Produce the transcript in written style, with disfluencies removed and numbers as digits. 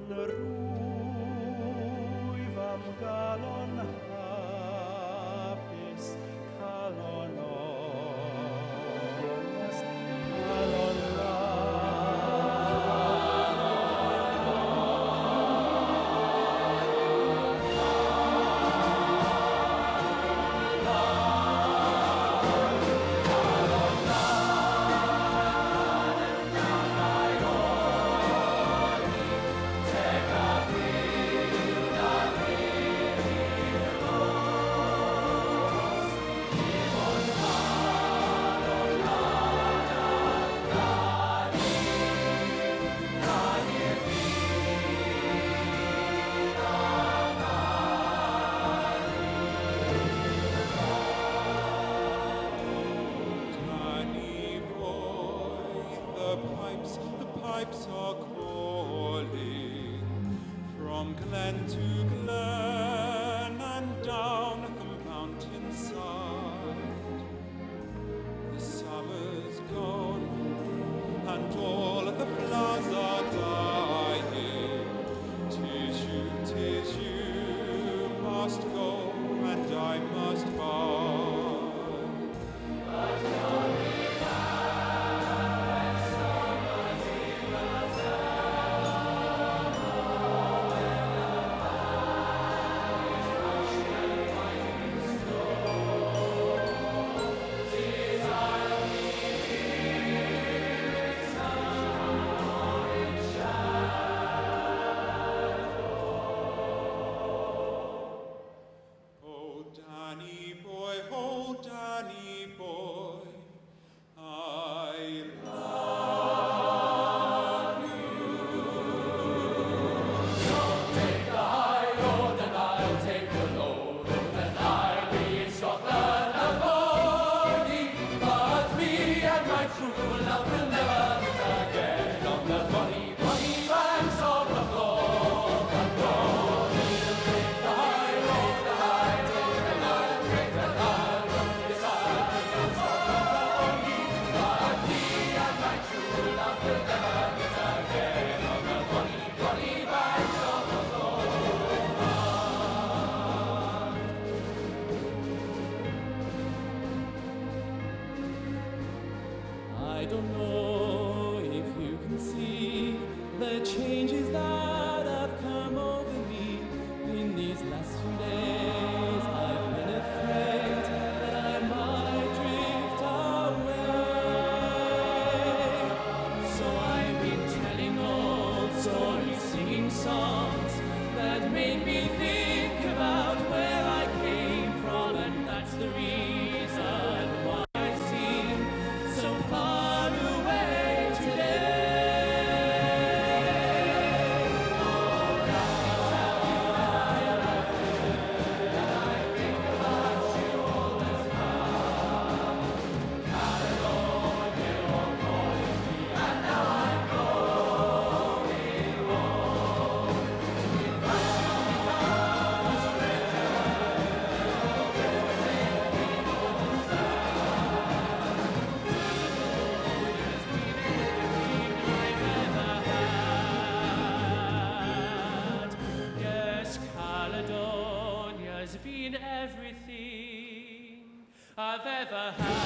Ruivam galon hapis calon est calon The pipes are calling from glen to glen and down the mountainside. The summer's gone and all the flowers are dying. 'Tis you must go and I must bide. But don't be Danny boy, I love you. So take the high road and I'll take the low road, and I'll be in Scotland avoiding. But me and my true love will never meet again on the bonny, bonny banks of the Clog. We'll take the high road and I'll take the low road, take the high road. Love will never meet again on the bonny, bonny banks of the Clog. I don't know if you can see the changes that have come over me in these last few days. I've been afraid that I might drift away. So I've been telling old stories, singing songs that made me think about where I came from, and that's the reason why I seem so far away today. Oh, Caledonia's been everything I've ever had.